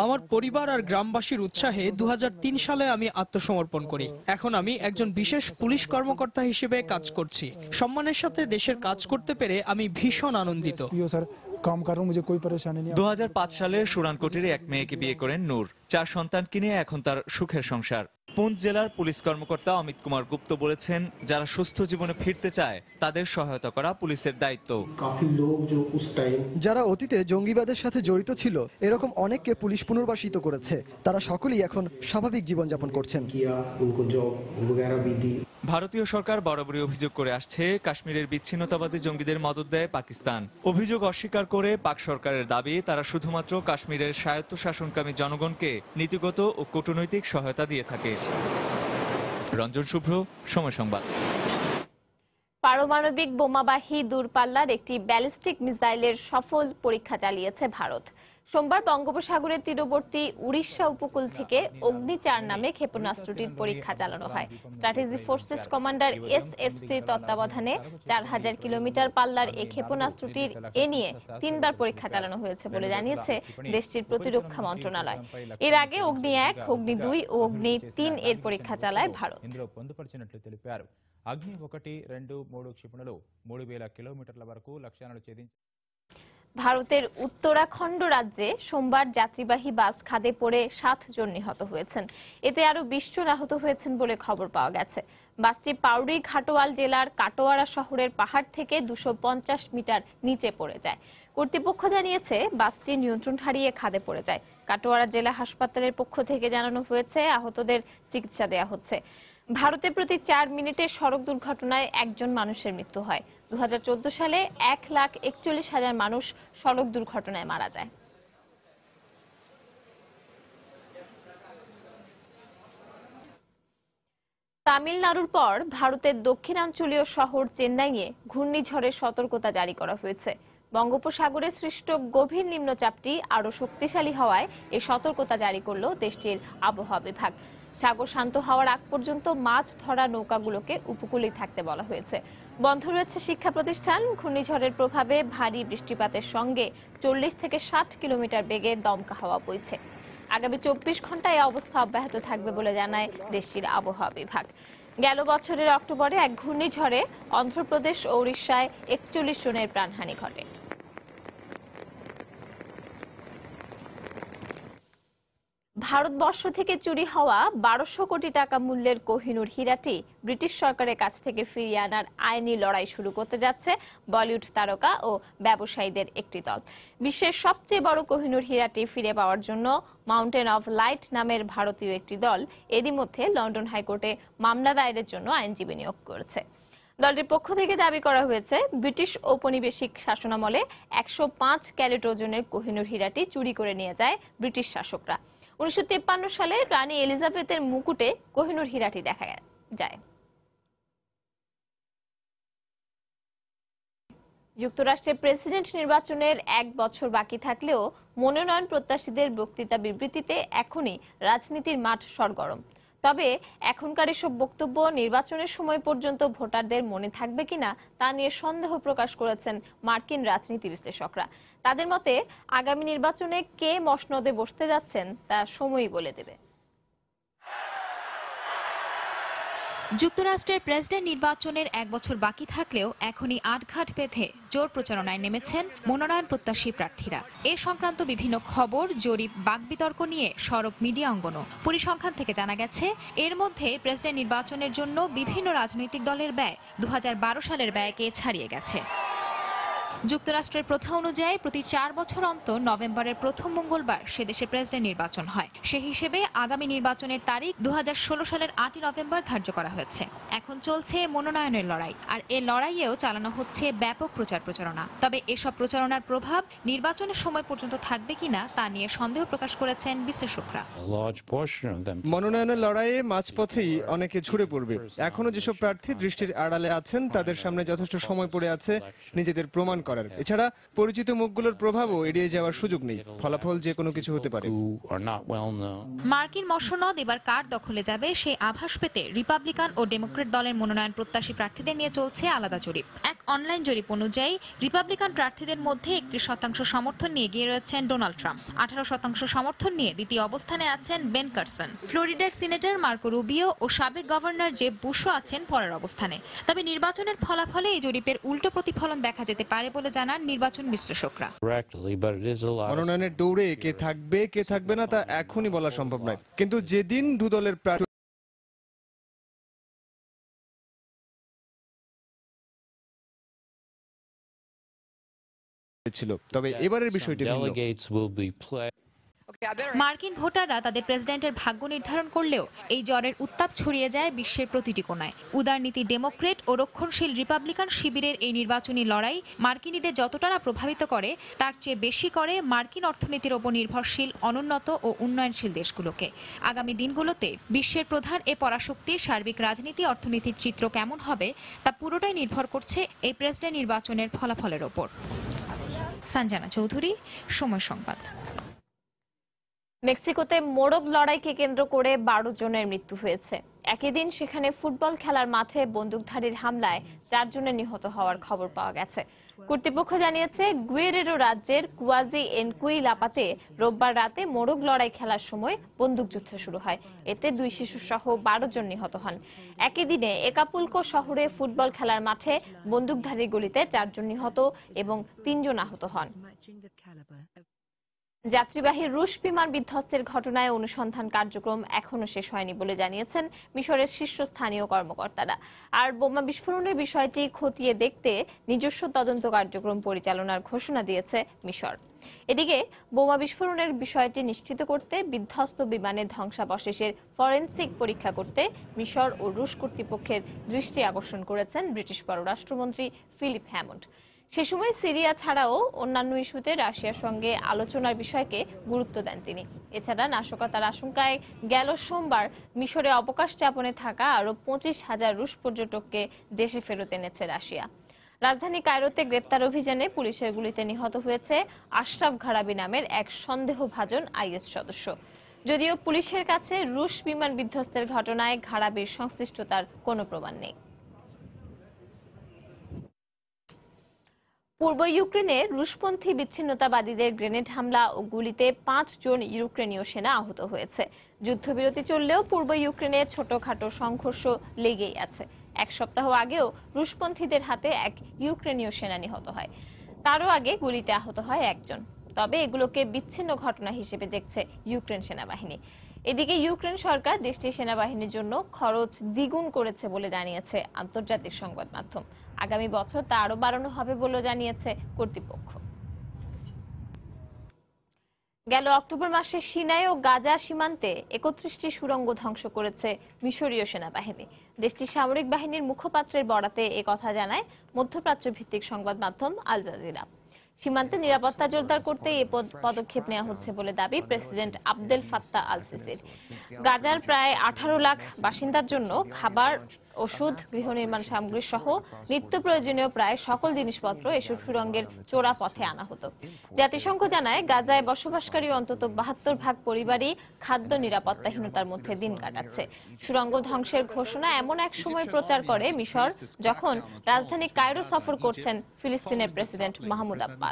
আমার পরিবার আর গ্রামবাসীর উৎসাহে 2003 সালে আমি আত্মসমর্পণ করি। এখন আমি একজন বিশেষ পুলিশ কর্মকর্তা হিসেবে কাজ করছি। সম্মানের সাথে দেশের কাজ করতে পেরে আমি ভীষণ আনন্দিত।
2005 সালে সুরানকোটের এক মেয়েকে বিয়ে করেন নূর। 4 সন্তানকে নিয়ে এখন তার সুখের সংসার। পুঞ্চ জেলার পুলিশ কর্মকর্তা অমিত কুমার গুপ্ত বলেছেন, যারা সুস্থ জীবনে ফিরতে চায় তাদের সহায়তা করা পুলিশের দায়িত্ব।
যারা অতীতে জঙ্গিবাদের সাথে জড়িত ছিল এরকম অনেককে পুলিশ পুনর্বাসিত করেছে। তারা সকলেই এখন স্বাভাবিক জীবনযাপন করছেন।
ভারতীয় সরকার বরাবরই অভিযোগ করে আসছে কাশ্মীরের বিচ্ছিন্নতাবাদী জঙ্গিদের মদদ দেয় পাকিস্তান। অভিযোগ অস্বীকার করে পাক সরকারের দাবি তারা শুধুমাত্র কাশ্মীরের স্বায়ত্তশাসনকামী জনগণকে নীতিগত ও কূটনৈতিক সহায়তা দিয়ে থাকে। রঞ্জন শুভ্র, সময় সংবাদ।
পারমাণবিক বোমাবাহী দূরপাল্লার একটি ব্যালিস্টিক মিসাইলের সফল পরীক্ষা চালিয়েছে ভারত। সোমবার বঙ্গোপসাগরের তীরবর্তী উড়িষ্যা উপকূল থেকে অগ্নি-4 নামে ক্ষেপণাস্ত্রটির পরীক্ষা চালানো হয়। স্ট্র্যাটেজি ফোর্সেস কমান্ডার SFC তত্ত্বাবধানে 4000 কিলোমিটার পাল্লার এই ক্ষেপণাস্ত্রটির নিয়ে 3বার পরীক্ষা চালানো হয়েছে বলে জানিয়েছে দেশটির প্রতিরক্ষা মন্ত্রণালয়। এর আগে অগ্নি-1, অগ্নি-2 ও অগ্নি-3 এর পরীক্ষা চালায় ভারত।
అగ్ని 1, 2, 3 క్షిపణులు 3000 కిలోమీటర్ల వరకు లక్ష్యాలను ఛేదించాయి।
ভারতের উত্তরাখণ্ড রাজ্যে সোমবার যাত্রীবাহী বাস খাদে পড়ে 7 জন নিহত হয়েছেন। এতে আরো 20 জন আহত হয়েছেন বলে খবর পাওয়া গেছে। বাসটি পাউরি ঘাটোয়াল জেলার কাটোয়ারা শহরের পাহাড় থেকে 250 মিটার নিচে পড়ে যায়। কর্তৃপক্ষ জানিয়েছে বাসটি নিয়ন্ত্রণ হারিয়ে খাদে পড়ে যায়। কাটোয়ারা জেলা হাসপাতালের পক্ষ থেকে জানানো হয়েছে আহতদের চিকিৎসা দেওয়া হচ্ছে। ভারতে প্রতি 4 মিনিটে সড়ক দুর্ঘটনায় একজন মানুষের মৃত্যু হয়। 2014 সালে 1,41,000 মানুষ সড়ক দুর্ঘটনায় মারা যায়। তামিলনাড়ুর পর ভারতের দক্ষিণাঞ্চলীয় শহর চেন্নাইয়ে ঘূর্ণিঝড়ের সতর্কতা জারি করা হয়েছে। বঙ্গোপসাগরে সৃষ্ট গভীর নিম্নচাপটি আরও শক্তিশালী হওয়ায় এই সতর্কতা জারি করল দেশটির আবহাওয়া বিভাগ। সাগর শান্ত হওয়ার আগ পর্যন্ত মাছ ধরা নৌকাগুলোকে উপকূলেই থাকতে বলা হয়েছে। বন্ধ রয়েছে শিক্ষা প্রতিষ্ঠান। ঘূর্ণিঝড়ের প্রভাবে ভারী বৃষ্টিপাতের সঙ্গে 40 থেকে 60 কিলোমিটার বেগে দমকা হাওয়া বইছে। আগামী 24 ঘন্টায় এই অবস্থা অব্যাহত থাকবে বলে জানায় দেশটির আবহাওয়া বিভাগ। গেল বছরের অক্টোবরে এক ঘূর্ণিঝড়ে অন্ধ্রপ্রদেশ ও উড়িষ্যায় 41 জনের প্রাণহানি ঘটে। ভারতবর্ষ থেকে চুরি হওয়া 1200 কোটি টাকা মূল্যের কোহিনূর হীরাটি ব্রিটিশ সরকারের কাছ থেকে ফিরিয়ে আনার আইনি লড়াই শুরু করতে যাচ্ছে বলিউড তারকা ও ব্যবসায়ীদের একটি দল। বিশ্বের সবচেয়ে বড় কোহিনূর হীরাটি ফিরে পাওয়ার জন্য মাউন্টেন অফ লাইট নামের ভারতীয় একটি দল এরই মধ্যে লন্ডন হাইকোর্টে মামলা দায়েরের জন্য আইনজীবী নিয়োগ করেছে। দলটির পক্ষ থেকে দাবি করা হয়েছে, ব্রিটিশ ঔপনিবেশিক শাসনামলে 105 ক্যারেট ওজনের কোহিনূর হীরাটি চুরি করে নিয়ে যায় ব্রিটিশ শাসকরা। 1953 সালে রানী এলিজাবেথের মুকুটে কোহিনূর হীরাটি দেখা যায়। যুক্তরাষ্ট্রের প্রেসিডেন্ট নির্বাচনের 1 বছর বাকি থাকলেও মনোনয়ন প্রত্যাশীদের বক্তৃতা বিবৃতিতে এখনই রাজনীতির মাঠ সরগরম। তবে এখনকার এসব বক্তব্য নির্বাচনের সময় পর্যন্ত ভোটারদের মনে থাকবে কিনা তা নিয়ে সন্দেহ প্রকাশ করেছেন মার্কিন রাজনীতি বিশ্লেষকরা। তাদের মতে আগামী নির্বাচনে কে মসনদে বসতে যাচ্ছেন তা সময়ই বলে দেবে।
যুক্তরাষ্ট্রের প্রেসিডেন্ট নির্বাচনের 1 বছর বাকি থাকলেও এখনই আটঘাট বেঁধে জোর প্রচারণায় নেমেছেন মনোনয়ন প্রত্যাশী প্রার্থীরা। এ সংক্রান্ত বিভিন্ন খবর, জরিপ, বাকবিতর্ক নিয়ে সরব মিডিয়া অঙ্গনও। পরিসংখ্যান থেকে জানা গেছে, এর মধ্যে প্রেসিডেন্ট নির্বাচনের জন্য বিভিন্ন রাজনৈতিক দলের ব্যয় 2012 সালের ব্যয়কে ছাড়িয়ে গেছে। যুক্তরাষ্ট্রের প্রথা অনুযায়ী প্রতি 4 বছর অন্তর নভেম্বরের প্রথম মঙ্গলবার সে দেশে প্রেসিডেন্ট নির্বাচন হয়। সেই হিসেবে আগামী নির্বাচনের তারিখ 2016 সালের 8 নভেম্বর ধার্য করা হয়েছে। এখন চলছে মনোনয়নের লড়াই, আর এ লড়াইয়েও চালানো হচ্ছে ব্যাপক প্রচারণা। তবে এসব প্রচারণার প্রভাব নির্বাচনের সময় পর্যন্ত থাকবে কিনা তা নিয়ে সন্দেহ প্রকাশ করেছেন বিশ্লেষকরা।
মনোনয়নের লড়াইয়ে মাঝপথেই অনেকে ঝুড়ে পড়বে। এখনো যেসব প্রার্থী দৃষ্টির আড়ালে আছেন তাদের সামনে যথেষ্ট সময় পড়ে আছে নিজেদের প্রমাণ করার। এছাড়া পরিচিত মুখগুলোর প্রভাবও এড়িয়ে যাওয়ার সুযোগ নেই। ফলাফল যে কোনো কিছু হতে পারে।
মার্কিন মসনদ এবার কার দখলে যাবে সেই আভাস পেতে রিপাবলিকান ও ডেমোক্রেট দলের মনোনয়ন প্রত্যাশী প্রার্থীদের নিয়ে চলছে আলাদা জরিপ। এক অনলাইন জরিপ অনুযায়ী রিপাবলিকান প্রার্থীদের মধ্যে 31% সমর্থন নিয়ে এগিয়ে রয়েছেন ডোনাল্ড ট্রাম্প। 18% সমর্থন নিয়ে দ্বিতীয় অবস্থানে আছেন বেন কারসন। ফ্লোরিডার সিনেটর মার্কো রুবিও ও সাবেক গভর্নর জেব বুশও আছেন পরের অবস্থানে। তবে নির্বাচনের ফলাফলে এই জরিপের উল্টো প্রতিফলন দেখা যেতে পারে বলে জানান নির্বাচন বিশ্লেষকরা।
মনোনয়নের দৌড়ে কে থাকবে কে থাকবে না তা এখনই বলা সম্ভব নয়, কিন্তু যেদিন দু দলের প্রার্থী ছিল, তবে এবারের বিষয়টি
মার্কিন ভোটাররা তাদের প্রেসিডেন্টের ভাগ্য নির্ধারণ করলেও এই জ্বরের উত্তাপ ছড়িয়ে যায় বিশ্বের প্রতিটি কোণায়। উদারনীতি ডেমোক্রেট ও রক্ষণশীল রিপাবলিকান শিবিরের এই নির্বাচনী লড়াই মার্কিনীদের যতটা না প্রভাবিত করে তার চেয়ে বেশি করে মার্কিন অর্থনীতির ওপর নির্ভরশীল অনুন্নত ও উন্নয়নশীল দেশগুলোকে। আগামী দিনগুলোতে বিশ্বের প্রধান এ পরাশক্তির সার্বিক রাজনীতি অর্থনীতির চিত্র কেমন হবে তা পুরোটাই নির্ভর করছে এই প্রেসিডেন্ট নির্বাচনের ফলাফলের ওপর। সঞ্জনা চৌধুরী, সময় সংবাদ।
মেক্সিকোতে মোড়ক লড়াইকে কেন্দ্র করে 12 জনের মৃত্যু হয়েছে। একই দিন সেখানে ফুটবল খেলার মাঠে বন্দুকধারীর হামলায় 4 জনের নিহত হওয়ার খবর পাওয়া গেছে। কর্তৃপক্ষ জানিয়েছে, গুয়েরেরো রাজ্যের কুয়াজি এনকুইলাপাতে রোববার রাতে মোড়ক লড়াই খেলার সময় বন্দুকযুদ্ধ শুরু হয়। এতে 2 শিশু সহ 12 জন নিহত হন। একই দিনে একাপুলকো শহরে ফুটবল খেলার মাঠে বন্দুকধারীর গুলিতে 4 জন নিহত এবং 3 জন আহত হন। যাত্রীবাহী রুশ বিমান বিধ্বস্তের ঘটনায় অনুসন্ধান কার্যক্রম এখনো শেষ হয়নি বলে জানিয়েছেন মিশরের শীর্ষস্থানীয় কর্মকর্তারা। আর বোমা বিস্ফোরণের বিষয়টি খতিয়ে দেখতে নিজস্ব তদন্ত কার্যক্রম পরিচালনার ঘোষণা দিয়েছে মিশর। এদিকে বোমা বিস্ফোরণের বিষয়টি নিশ্চিত করতে বিধ্বস্ত বিমানের ধ্বংসাবশেষের ফরেনসিক পরীক্ষা করতে মিশর ও রুশ কর্তৃপক্ষের দৃষ্টি আকর্ষণ করেছেন ব্রিটিশ পররাষ্ট্রমন্ত্রী ফিলিপ হ্যামন্ড। সে সময় সিরিয়া ছাড়াও অন্যান্য ইস্যুতে রাশিয়ার সঙ্গে আলোচনার বিষয়কে গুরুত্ব দেন তিনি। এছাড়া নাশকতার আশঙ্কায় গেল সোমবার মিশরে অবকাশ যাপনে থাকা আরও 25,000 রুশ পর্যটককে দেশে ফেরত এনেছে রাশিয়া। রাজধানী কায়রোতে গ্রেপ্তার অভিযানে পুলিশের গুলিতে নিহত হয়েছে আশরাফ ঘারাবি নামের এক সন্দেহভাজন আইএস সদস্য। যদিও পুলিশের কাছে রুশ বিমান বিধ্বস্তের ঘটনায় ঘারাবির সংশ্লিষ্টতার কোনো প্রমাণ নেই। পূর্ব ইউক্রেনে রুশপন্থী বিচ্ছিন্নতাবাদীদের গ্রেনেড হামলা ও গুলিতে 5 জন ইউক্রেনীয় সেনা আহত হয়েছে। যুদ্ধবিরতি চললেও পূর্ব ইউক্রেনে ছোটখাটো সংঘর্ষ লেগেই আছে। এক সপ্তাহ আগেও রুশপন্থীদের হাতে এক ইউক্রেনীয় সেনা নিহত হয়। তারও আগে গুলিতে আহত হয় একজন। তবে এগুলোকে বিচ্ছিন্ন ঘটনা হিসেবে দেখছে ইউক্রেন সেনাবাহিনী। এদিকে ইউক্রেন সরকার দেশটির সেনাবাহিনীর জন্য খরচ দ্বিগুণ করেছে বলে জানিয়েছে আন্তর্জাতিক সংবাদ মাধ্যম। আগামী বছর তা আরও বাড়ানো হবে বলে জানিয়েছে কর্তৃপক্ষ। গেল অক্টোবর মাসে সিনাই ও গাজা সীমান্তে 31টি সুড়ঙ্গ ধ্বংস করেছে মিশরীয় সেনাবাহিনী। দেশটির সামরিক বাহিনীর মুখপাত্রের বরাতে কথা জানায় মধ্যপ্রাচ্য ভিত্তিক সংবাদ মাধ্যম আল জাজিরা। সীমান্তে নিরাপত্তা জোরদার করতে এই পদক্ষেপ নেওয়া হচ্ছে বলে দাবি প্রেসিডেন্ট আবদেল ফাত্তাহ আল সিসির। গাজার প্রায় 18 লাখ বাসিন্দার জন্য খাবার, ওষুধ, গৃহ নির্মাণ সামগ্রী সহ নিত্য প্রয়োজনীয় প্রায় সকল জিনিসপত্র এসব সুড়ঙ্গের চোরা পথে আনা হতো। জাতিসংঘ জানায় গাজায় বসবাসকারী অন্তত 72% পরিবারই খাদ্য নিরাপত্তাহীনতার মধ্যে দিন কাটাচ্ছে। সুড়ঙ্গ ধ্বংসের ঘোষণা এমন এক সময় প্রচার করে মিশর, যখন রাজধানী কায়রো সফর করছেন ফিলিস্তিনের president Mahmoud Abbas.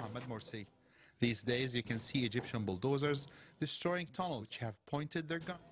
These days you can see Egyptian bulldozers destroying tunnels which have pointed their guns.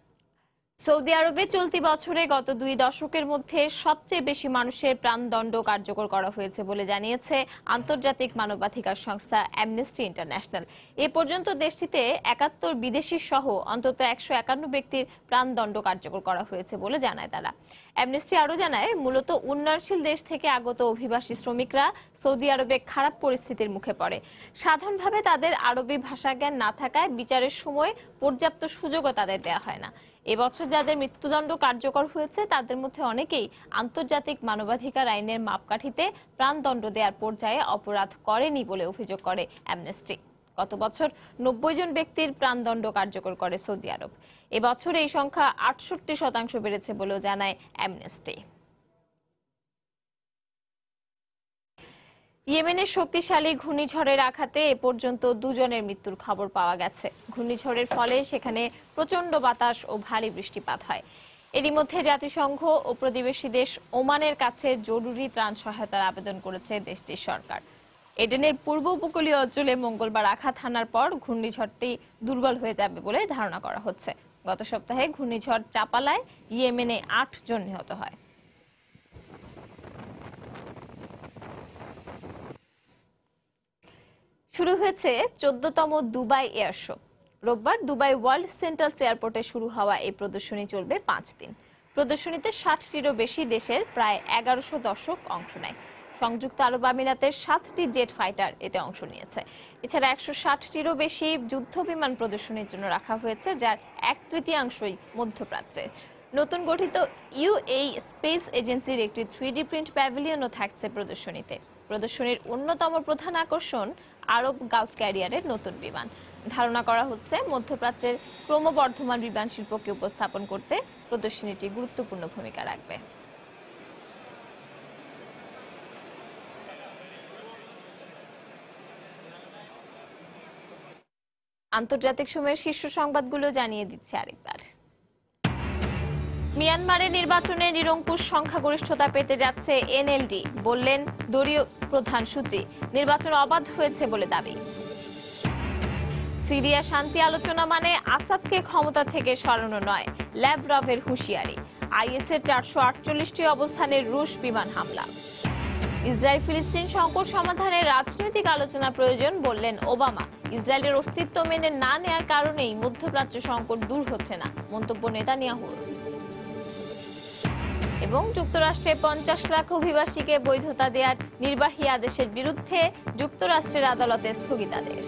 Saudi আরবে চলতি বছরে গত 2 দশকের মধ্যে সবচেয়ে বেশি মানুষের প্রাণদণ্ড কার্যকর করা হয়েছে বলে জানিয়েছে আন্তর্জাতিক মানবাধিকার সংস্থা অ্যামনেস্টি ইন্টারন্যাশনাল। এ পর্যন্ত দেশটিতে 71 বিদেশি সহ অন্তত 151 ব্যক্তির প্রাণদণ্ড কার্যকর করা হয়েছে বলে জানায় তারা। অ্যামনেস্টি আরও জানায়, মূলত উন্নয়নশীল দেশ থেকে আগত অভিবাসী শ্রমিকরা সৌদি আরবে খারাপ পরিস্থিতির মুখে পড়ে। সাধারণভাবে তাদের আরবি ভাষা জ্ঞান না থাকায় বিচারের সময় পর্যাপ্ত সুযোগও তাদের দেওয়া হয় না। এবছর যাদের মৃত্যুদণ্ড কার্যকর হয়েছে তাদের মধ্যে অনেকেই আন্তর্জাতিক মানবাধিকার আইনের মাপকাঠিতে প্রাণদণ্ড দেওয়ার পর্যায়ে অপরাধ করেনি বলে অভিযোগ করে অ্যামনেস্টি। গত বছর 90 জন ব্যক্তির প্রাণদণ্ড কার্যকর করে সৌদি আরব। এবছর এই সংখ্যা 68% বেড়েছে বলেও জানায় অ্যামনেস্টি। ইয়েমেনের শক্তিশালী ঘূর্ণিঝড়ের আঘাতে এ পর্যন্ত 2 জনের মৃত্যুর খবর পাওয়া গেছে। ঘূর্ণিঝড়ের ফলে সেখানে প্রচন্ড বাতাস ও ভারী বৃষ্টিপাত হয়। এরই মধ্যে জাতিসংঘ ও প্রতিবেশী দেশ ওমানের কাছে জরুরি ত্রাণ সহায়তার আবেদন করেছে দেশটির সরকার। এডেনের পূর্ব উপকূলীয় অঞ্চলে মঙ্গলবার আঘাত হানার পর ঘূর্ণিঝড়টি দুর্বল হয়ে যাবে বলে ধারণা করা হচ্ছে। গত সপ্তাহে ঘূর্ণিঝড় চাপালায় ইয়েমেনে 8 জন নিহত হয়। শুরু হয়েছে 14তম দুবাই এয়ার শো। রোববার দুবাই ওয়ার্ল্ড সেন্ট্রাল এয়ারপোর্টে শুরু হওয়া এই প্রদর্শনী চলবে 5 দিন। প্রদর্শনীতে 60টিরও বেশি দেশের প্রায় 1100 দর্শক অংশ নেয়। সংযুক্ত আরব আমিরাতের 7টি জেট ফাইটার এতে অংশ নিয়েছে। এছাড়া 160টিরও বেশি যুদ্ধ বিমান প্রদর্শনীর জন্য রাখা হয়েছে, যার 1/3 মধ্যপ্রাচ্যের। নতুন গঠিত ইউএই স্পেস এজেন্সির একটি 3D প্রিন্ট প্যাভিলিয়নও থাকছে প্রদর্শনীতে। প্রদর্শনীর অন্যতম প্রধান আকর্ষণ আরব গালফ ক্যারিয়ারের নতুন বিমান। ধারণা করা হচ্ছে মধ্যপ্রাচ্যের ক্রমবর্ধমান বিমান শিল্পকে উপস্থাপন করতে প্রদর্শনীটি গুরুত্বপূর্ণ ভূমিকা রাখবে। আন্তর্জাতিক সময়ের শীর্ষ সংবাদগুলো জানিয়ে দিচ্ছে আরেকবার। মিয়ানমারে নির্বাচনে নিরঙ্কুশ সংখ্যাগরিষ্ঠতা পেতে যাচ্ছে এনএলডি, বললেন দলীয় প্রধান সূচি। নির্বাচন অবাধ হয়েছে বলে দাবি। সিরিয়া শান্তি আলোচনা মানে আসাদকে ক্ষমতা থেকে সরানো নয়, ল্যাভরভের হুঁশিয়ারি। আইএসের 448টি অবস্থানে রুশ বিমান হামলা। ইসরায়েল ফিলিস্তিন সংকট সমাধানে রাজনৈতিক আলোচনা প্রয়োজন, বললেন ওবামা। ইসরায়েলের অস্তিত্ব মেনে না নেয়ার কারণেই মধ্যপ্রাচ্য সংকট দূর হচ্ছে না, মন্তব্য নেতানিয়াহুর। এবং যুক্তরাষ্ট্রে 50 লাখ অভিবাসীকে বৈধতা দেওয়ার নির্বাহী আদেশের বিরুদ্ধে যুক্তরাষ্ট্রের আদালতে স্থগিতাদেশ।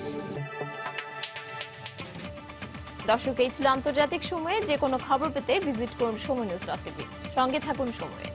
দর্শক, এই ছিল আন্তর্জাতিক সময়ে। যে কোনো খবর পেতে ভিজিট করুন সময়নিউজ.tv। সঙ্গে থাকুন সময়ে।